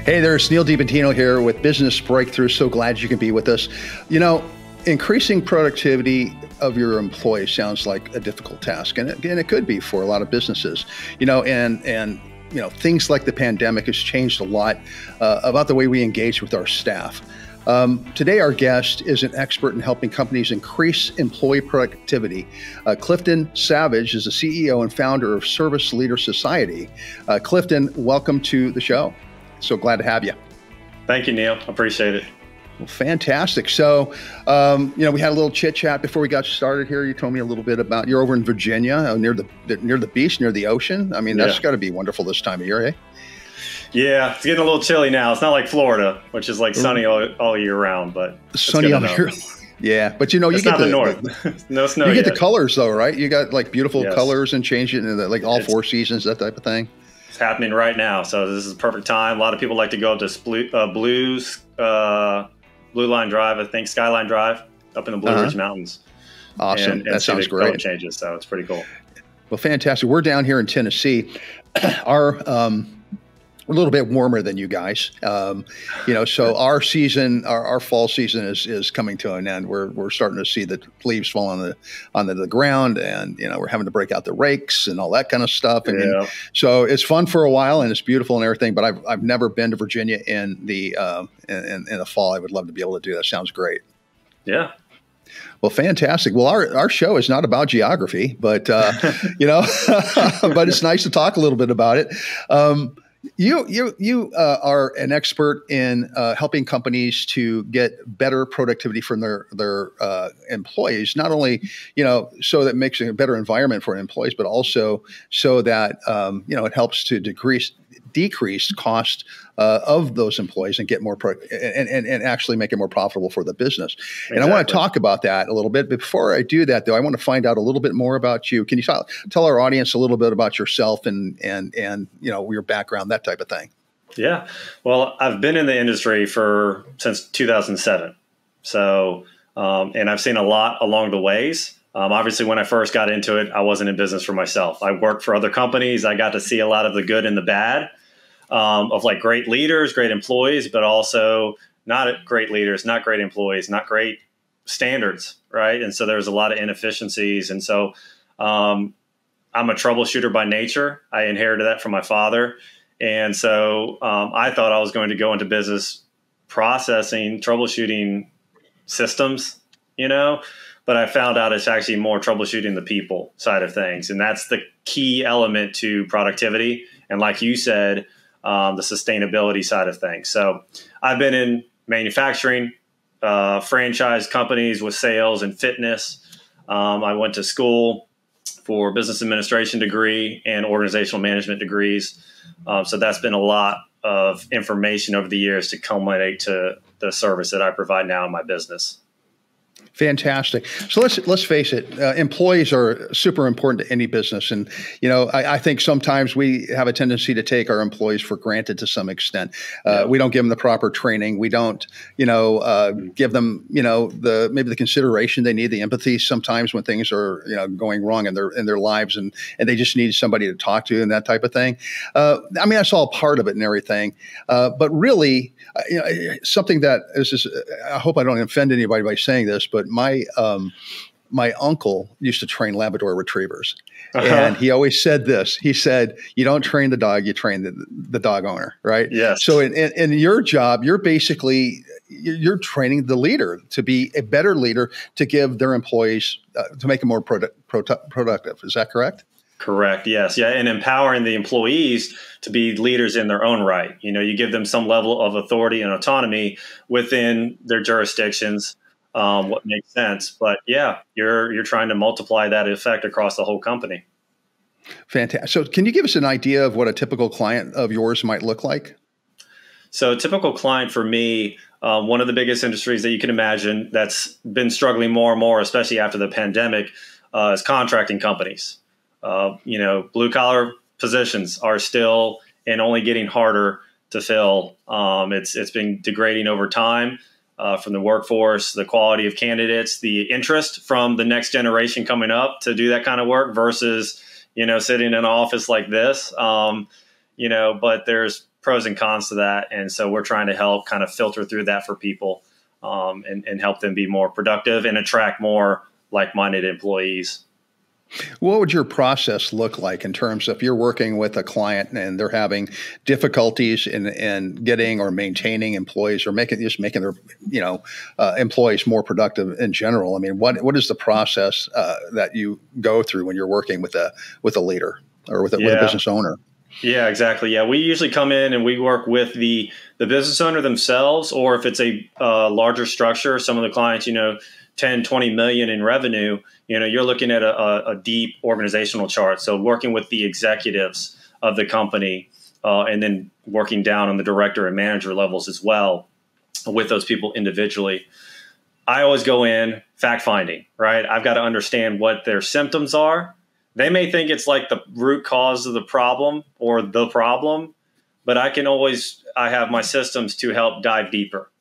Hey there, it's Neal DiPentino here with Business Breakthrough. So glad you can be with us. You know, increasing productivity of your employees sounds like a difficult task, and it could be for a lot of businesses. Things like the pandemic has changed a lot about the way we engage with our staff. Today, our guest is an expert in helping companies increase employee productivity. Clifton Savage is the CEO and founder of Service Leader Society. Clifton, welcome to the show. So glad to have you. Thank you, Neal. Appreciate it. Well, fantastic. So, we had a little chit chat before we got started here. You told me a little bit about you're over in Virginia, near the beach, near the ocean. I mean, that's got to be wonderful this time of year, eh? Yeah, it's getting a little chilly now. It's not like Florida, which is like sunny all year round, but sunny all year. Yeah, but you it's get not the north. No snow. You get yet. the colors though, right? You got like beautiful colors and change it into like all four seasons, that type of thing. It's happening right now, so this is the perfect time. A lot of people like to go up to Blue Line Drive, I think Skyline Drive, up in the Blue Ridge Mountains. Awesome, and that sounds the great. color changes, so it's pretty cool. Well, fantastic. We're down here in Tennessee. We're a little bit warmer than you guys, so our season, our fall season is coming to an end. We're starting to see the leaves fall onto the ground, and we're having to break out the rakes and all that kind of stuff. So it's fun for a while and it's beautiful and everything. But I've never been to Virginia in the fall. I would love to be able to do that. Sounds great. Yeah. Well, fantastic. Well, our show is not about geography, but but it's nice to talk a little bit about it. You are an expert in helping companies to get better productivity from their employees. Not only so that makes a better environment for employees, but also so that it helps to decrease cost of those employees and get more and actually make it more profitable for the business. Exactly. And I want to talk about that a little bit. But before I do that, though, I want to find out a little bit more about you. Can you tell our audience a little bit about yourself and your background, that type of thing? Yeah. Well, I've been in the industry since 2007. So, and I've seen a lot along the ways. Obviously, when I first got into it, I wasn't in business for myself. I worked for other companies. I got to see a lot of the good and the bad of like great leaders, great employees, but also not great leaders, not great employees, not great standards, right? And so there's a lot of inefficiencies. And so I'm a troubleshooter by nature. I inherited that from my father. And so I thought I was going to go into business troubleshooting systems, but I found out it's actually more troubleshooting the people side of things. And that's the key element to productivity. And like you said, the sustainability side of things. So I've been in manufacturing, franchise companies with sales and fitness. I went to school for business administration degree and organizational management degrees. So that's been a lot of information over the years to culminate to the service that I provide now in my business. Fantastic. So let's face it. Employees are super important to any business, and I think sometimes we have a tendency to take our employees for granted to some extent. We don't give them the proper training. We don't, give them, maybe the consideration they need, the empathy sometimes when things are going wrong in their lives, and they just need somebody to talk to and that type of thing. That's all part of it and everything, but really, something that is just, I hope I don't offend anybody by saying this, but my uncle used to train Labrador retrievers, and he always said this. He said, "You don't train the dog; you train the dog owner." Right? Yes. So in your job, you're training the leader to be a better leader, to give their employees to make them more productive. Is that correct? Correct. Yes. Yeah. And empowering the employees to be leaders in their own right. You give them some level of authority and autonomy within their jurisdictions. What makes sense. But yeah, you're trying to multiply that effect across the whole company. Fantastic. So can you give us an idea of what a typical client of yours might look like? So a typical client for me, one of the biggest industries that you can imagine that's been struggling more and more, especially after the pandemic, is contracting companies. Blue collar positions are still and only getting harder to fill. It's been degrading over time. From the workforce, the quality of candidates, the interest from the next generation coming up to do that kind of work versus, sitting in an office like this. But there's pros and cons to that. And so we're trying to help kind of filter through that for people, and help them be more productive and attract more like-minded employees. What would your process look like in terms of if you're working with a client and they're having difficulties in getting or maintaining employees or making their employees more productive in general? I mean, what is the process that you go through when you're working with a leader or with a business owner? Yeah, exactly. Yeah, we usually come in and we work with the business owner themselves, or if it's a larger structure, some of the clients, 10, 20 million in revenue, you're looking at a deep organizational chart. So working with the executives of the company, and then working down on the director and manager levels as well with those people individually. I always go in fact finding, right? I've got to understand what their symptoms are. They may think it's like the root cause of the problem or the problem, but I have my systems to help dive deeper.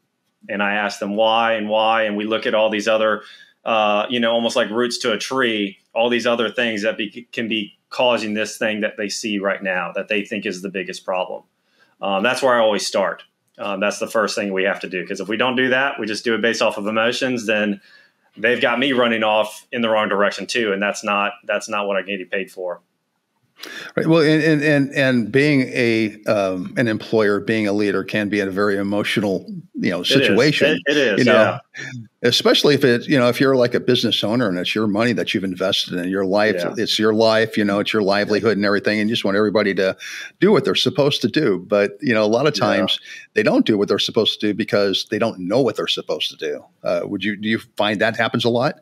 And I ask them why, and we look at all these other, almost like roots to a tree, all these other things that can be causing this thing that they see right now that they think is the biggest problem. That's where I always start. That's the first thing we have to do, because if we don't do that, we just do it based off of emotions, then they've got me running off in the wrong direction too, and that's not what I get paid for. Right. Well, and being an employer, being a leader can be a very emotional, situation. It is. Yeah. Especially if if you're like a business owner and it's your money that you've invested in your life, it's your life, it's your livelihood and everything. And you just want everybody to do what they're supposed to do. But, a lot of times they don't do what they're supposed to do because they don't know what they're supposed to do. Do you find that happens a lot?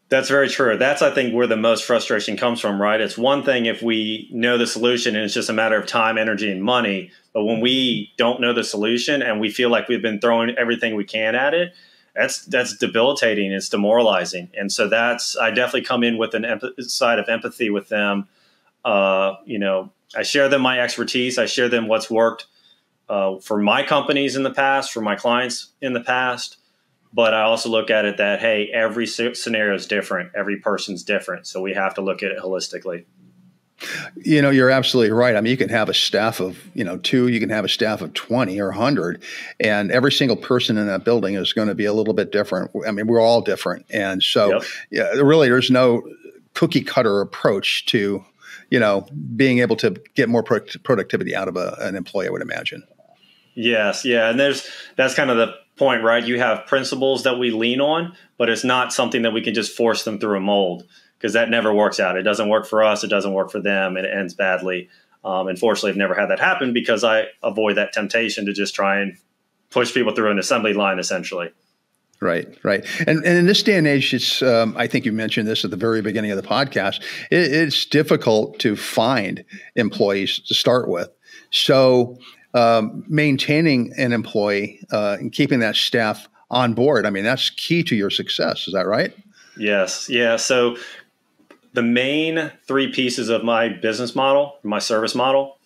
That's very true. That's, I think, where the most frustration comes from, right? It's one thing if we know the solution and it's just a matter of time, energy, and money. But when we don't know the solution and we feel like we've been throwing everything we can at it, that's debilitating. It's demoralizing. And so I definitely come in with an side of empathy with them. I share them my expertise. I share them what's worked for my companies in the past, for my clients in the past. But I also look at it that, hey, every scenario is different. Every person's different. So we have to look at it holistically. You're absolutely right. I mean, you can have a staff of, 2, you can have a staff of 20 or 100, and every single person in that building is going to be a little bit different. I mean, we're all different. And so, really, there's no cookie cutter approach to, being able to get more productivity out of an employee, I would imagine. Yes. Yeah. And that's kind of the point, right? You have principles that we lean on, but it's not something that we can just force them through a mold, because that never works out. It doesn't work for us. It doesn't work for them. And it ends badly. Unfortunately, I've never had that happen because I avoid that temptation to just try and push people through an assembly line, essentially. Right. And in this day and age, it's, I think you mentioned this at the very beginning of the podcast, it's difficult to find employees to start with. So maintaining an employee and keeping that staff on board, I mean, that's key to your success. Is that right? Yes. Yeah. So the main 3 pieces of my business model, my service model,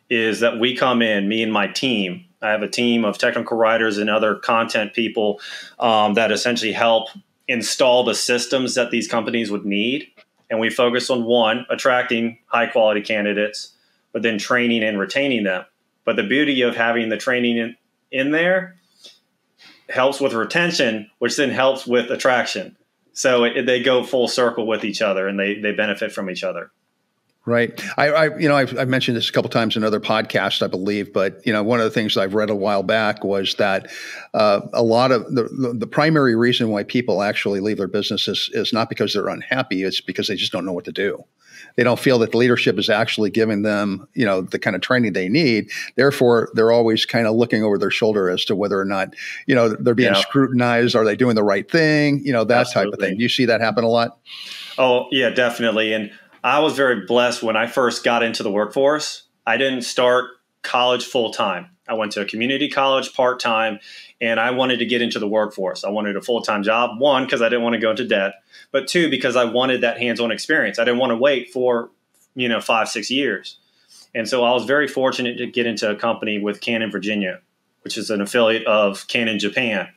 is that we come in, me and my team. I have a team of technical writers and other content people that essentially help install the systems that these companies would need. And we focus on, 1, attracting high quality candidates, but then training and retaining them. But the beauty of having the training in there helps with retention, which then helps with attraction. So they go full circle with each other, and they benefit from each other. Right. I've mentioned this a couple of times in other podcasts, I believe, but one of the things I've read a while back was that a lot of the primary reason why people actually leave their businesses is not because they're unhappy; it's because they just don't know what to do. They don't feel that the leadership is actually giving them, the kind of training they need. Therefore, they're always kind of looking over their shoulder as to whether or not, they're being scrutinized. Are they doing the right thing? That Absolutely. Type of thing. Do you see that happen a lot? Oh, yeah, definitely. And I was very blessed when I first got into the workforce. I didn't start college full time. I went to a community college part time, and I wanted to get into the workforce. I wanted a full time job. 1, because I didn't want to go into debt, but 2, because I wanted that hands on experience. I didn't want to wait for 5-6 years. And so I was very fortunate to get into a company with Canon Virginia, which is an affiliate of Canon Japan.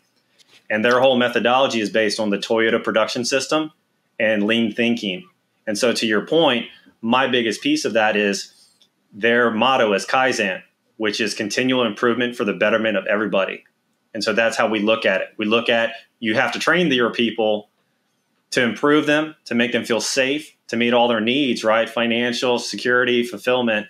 And their whole methodology is based on the Toyota production system and lean thinking. And so to your point, my biggest piece of that is their motto is Kaizen, which is continual improvement for the betterment of everybody. And so that's how we look at it. We look at, you have to train your people to improve them, to make them feel safe, to meet all their needs, right? Financial, security, fulfillment.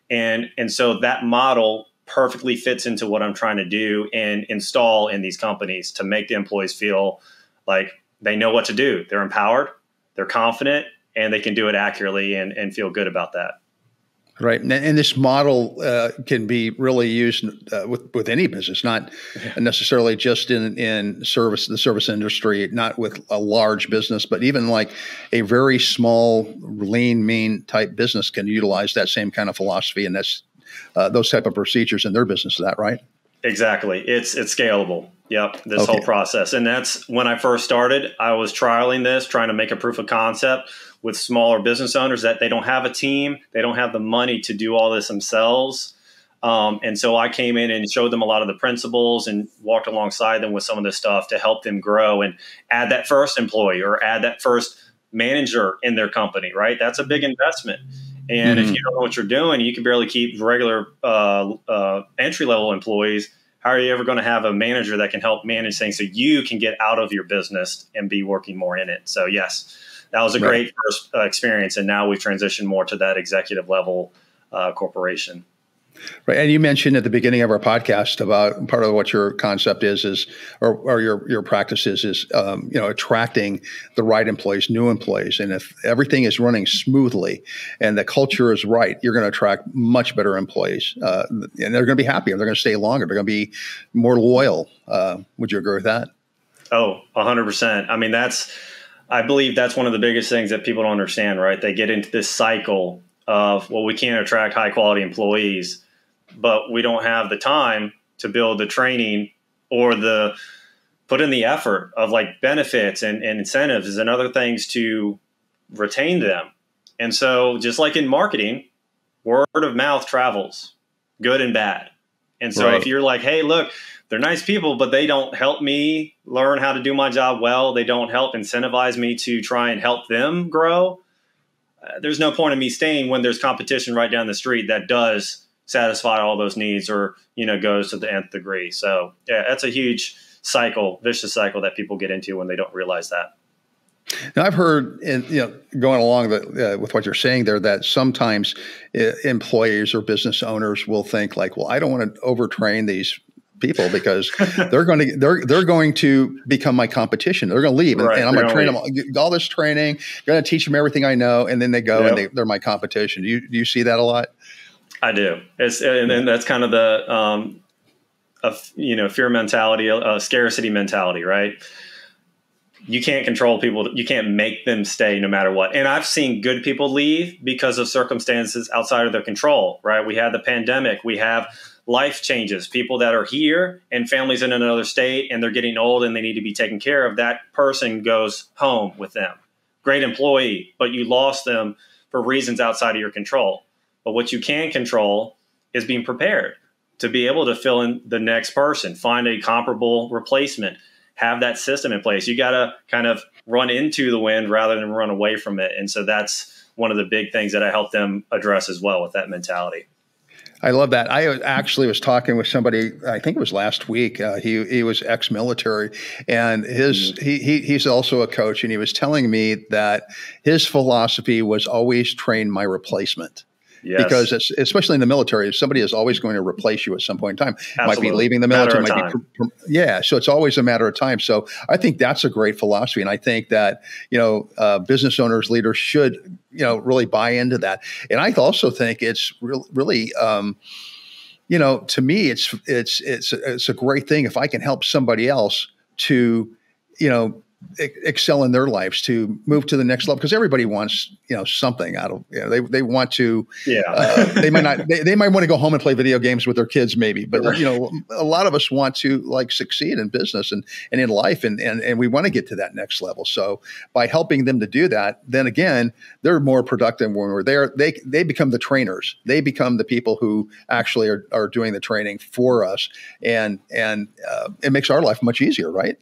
And so that model perfectly fits into what I'm trying to do and install in these companies to make the employees feel like they know what to do. They're empowered, they're confident, and they can do it accurately and feel good about that. Right. And this model can be really used with any business, not necessarily just in the service industry, not with a large business, but even like a very small, lean, mean type business can utilize that same kind of philosophy and that's those type of procedures in their business. Is that right? Exactly. It's scalable. Yep. This whole process. And that's when I first started, I was trialing this, trying to make a proof of concept with smaller business owners that they don't have a team. They don't have the money to do all this themselves. And so I came in and showed them a lot of the principles and walked alongside them with some of this stuff to help them grow and add that first employee or add that first manager in their company, right? That's a big investment. And if you don't know what you're doing, you can barely keep regular entry-level employees. How are you ever going to have a manager that can help manage things so you can get out of your business and be working more in it? So yes, that was a great first experience. And now we've transitioned more to that executive level corporation. Right. And you mentioned at the beginning of our podcast about part of what your concept is or your practice is attracting the right employees, new employees. And if everything is running smoothly and the culture is right, you're going to attract much better employees and they're going to be happier. They're going to stay longer. They're going to be more loyal. Would you agree with that? Oh, 100%. I mean, I believe that's one of the biggest things that people don't understand, right? They get into this cycle of, well, we can't attract high quality employees, but we don't have the time to build the training or put in the effort of like benefits and incentives and other things to retain them. And so just like in marketing, word of mouth travels, good and bad. And so if you're like, hey, look, they're nice people, but they don't help me learn how to do my job well. They don't help incentivize me to try and help them grow. There's no point in me staying when there's competition right down the street that does satisfy all those needs or, goes to the nth degree. So yeah, that's a huge vicious cycle that people get into when they don't realize that. Now, I've heard, going along with what you're saying there, that sometimes employees or business owners will think like, well, I don't want to overtrain these people because they're going to become my competition. They're going to leave, and I'm going to train them all this training. Going to teach them everything I know, and then they go and they're my competition. Do you see that a lot? I do. And then that's kind of the fear mentality, scarcity mentality, right? You can't control people. You can't make them stay no matter what. And I've seen good people leave because of circumstances outside of their control, right? We had the pandemic. We have life changes, people that are here and families in another state and they're getting old and they need to be taken care of. That person goes home with them. Great employee, but you lost them for reasons outside of your control. But what you can control is being prepared to be able to fill in the next person, find a comparable replacement, have that system in place. You got to kind of run into the wind rather than run away from it. And so that's one of the big things that I help them address as well with that mentality. I love that. I actually was talking with somebody, I think it was last week. He was ex-military, and he's also a coach, and he was telling me that his philosophy was always train my replacement. Yes. Because especially in the military, somebody is always going to replace you at some point in time. Might be leaving the military. So it's always a matter of time. So I think that's a great philosophy, and I think that business owners, leaders should really buy into that. And I also think it's really to me it's a great thing if I can help somebody else to excel in their lives, to move to the next level, because everybody wants something out of they want to they might want to go home and play video games with their kids maybe, but a lot of us want to succeed in business and in life, and we want to get to that next level. So by helping them to do that, then again they're more productive when we're there. They become the trainers. They become the people who actually are doing the training for us, and it makes our life much easier, right?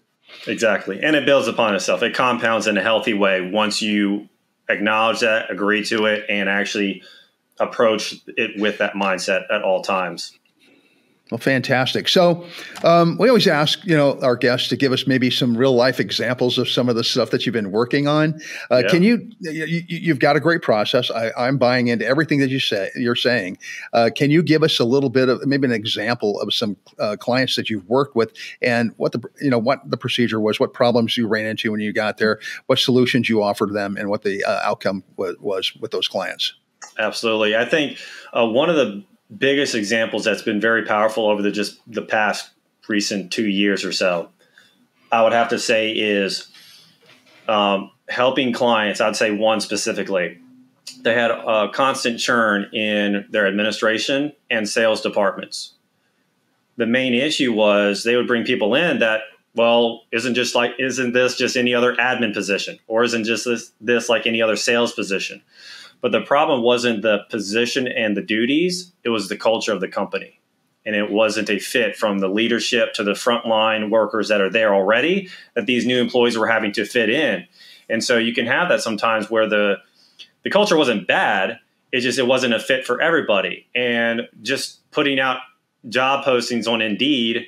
Exactly. And it builds upon itself. It compounds in a healthy way once you acknowledge that, agree to it, and actually approach it with that mindset at all times. Well, fantastic. So we always ask, our guests to give us maybe some real life examples of some of the stuff that you've been working on. Can you've got a great process. I'm buying into everything that you're saying. Can you give us a little bit of maybe an example of some clients that you've worked with and what the procedure was, what problems you ran into when you got there, what solutions you offered them, and what the outcome was with those clients? Absolutely. I think one of the biggest examples that's been very powerful over the past recent 2 years or so, I would have to say is helping clients. I'd say one specifically. They had a constant churn in their administration and sales departments. The main issue was they would bring people in that, well, isn't this just any other admin position, or isn't just this like any other sales position? But the problem wasn't the position and the duties. It was the culture of the company. And it wasn't a fit from the leadership to the frontline workers that are there already that these new employees were having to fit in. And so you can have that sometimes where the culture wasn't bad. It wasn't a fit for everybody. And just putting out job postings on Indeed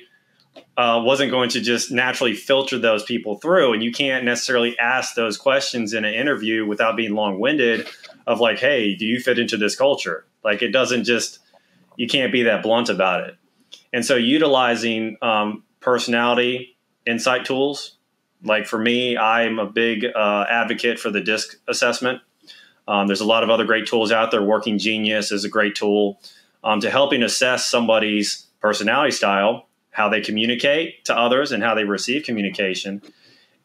wasn't going to just naturally filter those people through. And you can't necessarily ask those questions in an interview without being long-winded of like, hey, do you fit into this culture? Like you can't be that blunt about it. And so utilizing personality insight tools, like for me, I'm a big advocate for the DISC assessment. There's a lot of other great tools out there. Working Genius is a great tool to helping assess somebody's personality style, how they communicate to others and how they receive communication.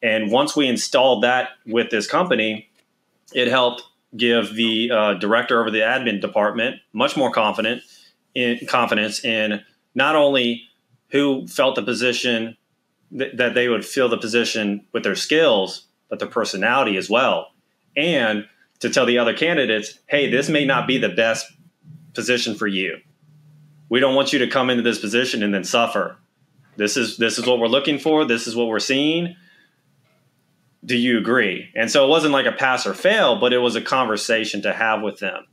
And once we installed that with this company, it helped give the director over the admin department much more confidence in not only who felt the position that they would fill the position with their skills, but their personality as well. And to tell the other candidates, hey, this may not be the best position for you. We don't want you to come into this position and then suffer. This is what we're looking for. This is what we're seeing. Do you agree? And so it wasn't like a pass or fail, but it was a conversation to have with them.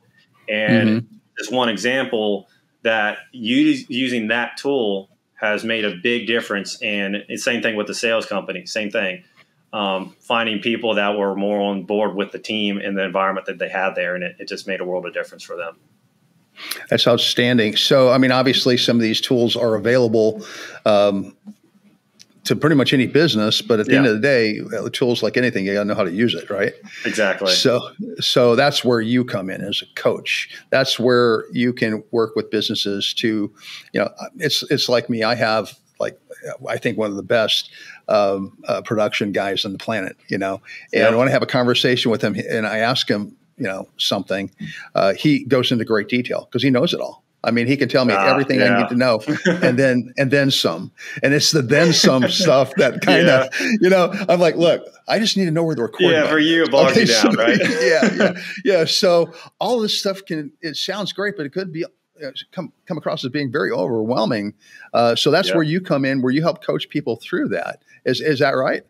And just one example that using that tool has made a big difference. And it's same thing with the sales company, same thing. Finding people that were more on board with the team and the environment that they had there. And it just made a world of difference for them. That's outstanding. So, I mean, obviously some of these tools are available to pretty much any business, but at the end of the day, tools like anything, you got to know how to use it, right? Exactly. So that's where you come in as a coach. That's where you can work with businesses to, it's like me. I have I think one of the best production guys on the planet, and when I have a conversation with him and I ask him, something, he goes into great detail because he knows it all. I mean, he can tell me everything I need to know, and then some. And it's the then some stuff that kind of, I'm like, look, I just need to know where the recording. Yeah, for you, it bogs you down, right? Yeah. So all this stuff it sounds great, but it could be come across as being very overwhelming. So that's where you come in, where you help coach people through that. Is that right?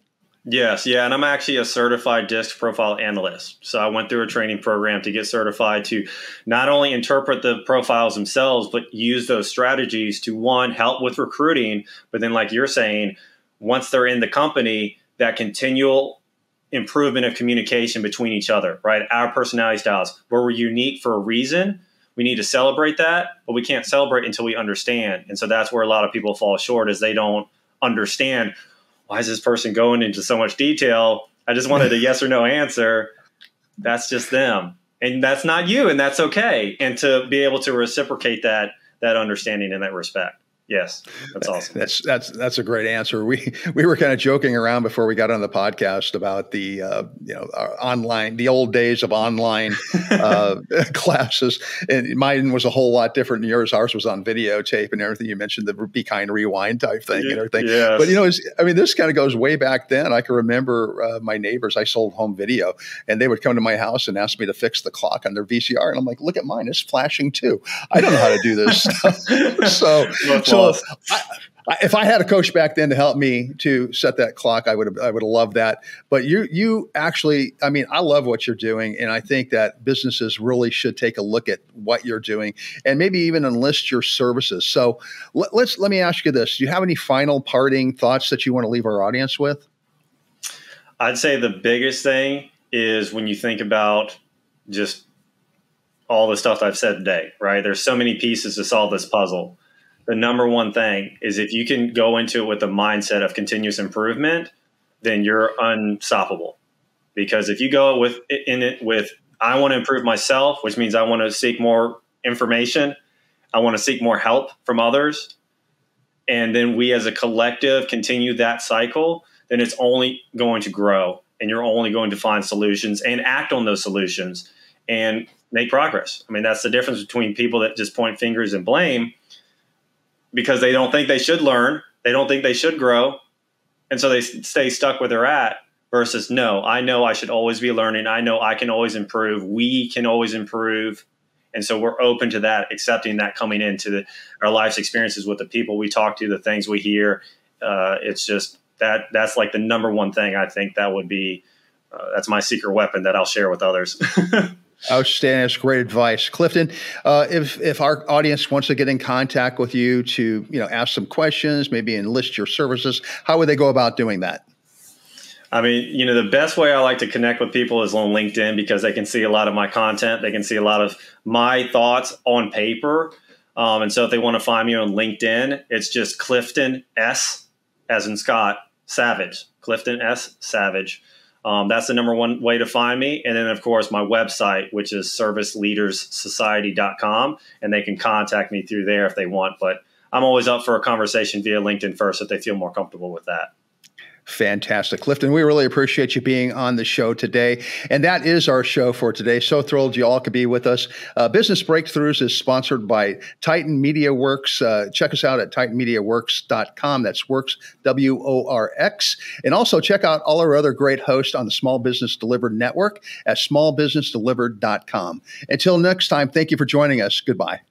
Yes. Yeah. And I'm actually a certified DISC profile analyst. So I went through a training program to get certified to not only interpret the profiles themselves, but use those strategies to, one, help with recruiting. But then, like you're saying, once they're in the company, that continual improvement of communication between each other, right? Our personality styles, where we're unique for a reason. We need to celebrate that, but we can't celebrate until we understand. And so that's where a lot of people fall short, is they don't understand. Why is this person going into so much detail? I just wanted a yes or no answer. That's just them. And that's not you, and that's okay. And to be able to reciprocate that understanding and that respect. Yes, that's awesome. That's a great answer. We were kind of joking around before we got on the podcast about the our online, the old days of online classes, and mine was a whole lot different than yours. Ours was on videotape and everything. You mentioned the Be Kind Rewind type thing and everything. Yes. But this kind of goes way back then. I can remember my neighbors. I sold home video, and they would come to my house and ask me to fix the clock on their VCR, and I'm like, look at mine, it's flashing too. I don't know how to do this stuff. So If I had a coach back then to help me to set that clock, I would have loved that. But you actually, I mean, I love what you're doing, and I think that businesses really should take a look at what you're doing and maybe even enlist your services. So let me ask you this: do you have any final parting thoughts that you want to leave our audience with? I'd say the biggest thing is when you think about just all the stuff I've said today, right? There's so many pieces to solve this puzzle. The number one thing is if you can go into it with the mindset of continuous improvement, then you're unstoppable. Because if you go with I want to improve myself, which means I want to seek more information, I want to seek more help from others, and then we as a collective continue that cycle, then it's only going to grow, and you're only going to find solutions and act on those solutions and make progress. I mean, that's the difference between people that just point fingers and blame because they don't think they should learn. They don't think they should grow. And so they stay stuck where they're at versus, no, I know I should always be learning. I know I can always improve. We can always improve. And so we're open to that, accepting that coming into our life's experiences with the people we talk to, the things we hear. It's just that's like the number one thing I think that would be, that's my secret weapon that I'll share with others. Outstanding. That's great advice. Clifton, if our audience wants to get in contact with you to, ask some questions, maybe enlist your services, how would they go about doing that? I mean, the best way I like to connect with people is on LinkedIn because they can see a lot of my content. They can see a lot of my thoughts on paper. And so if they want to find me on LinkedIn, it's just Clifton S, as in Scott, Savage. Clifton S. Savage. That's the number one way to find me. And then, of course, my website, which is serviceleadersociety.com, and they can contact me through there if they want. But I'm always up for a conversation via LinkedIn first if they feel more comfortable with that. Fantastic. Clifton, we really appreciate you being on the show today. And that is our show for today. So thrilled you all could be with us. Business Breakthroughs is sponsored by Titan Media Works. Check us out at titanmediaworks.com. That's Works, W-O-R-X. And also check out all our other great hosts on the Small Business Delivered Network at smallbusinessdelivered.com. Until next time, thank you for joining us. Goodbye.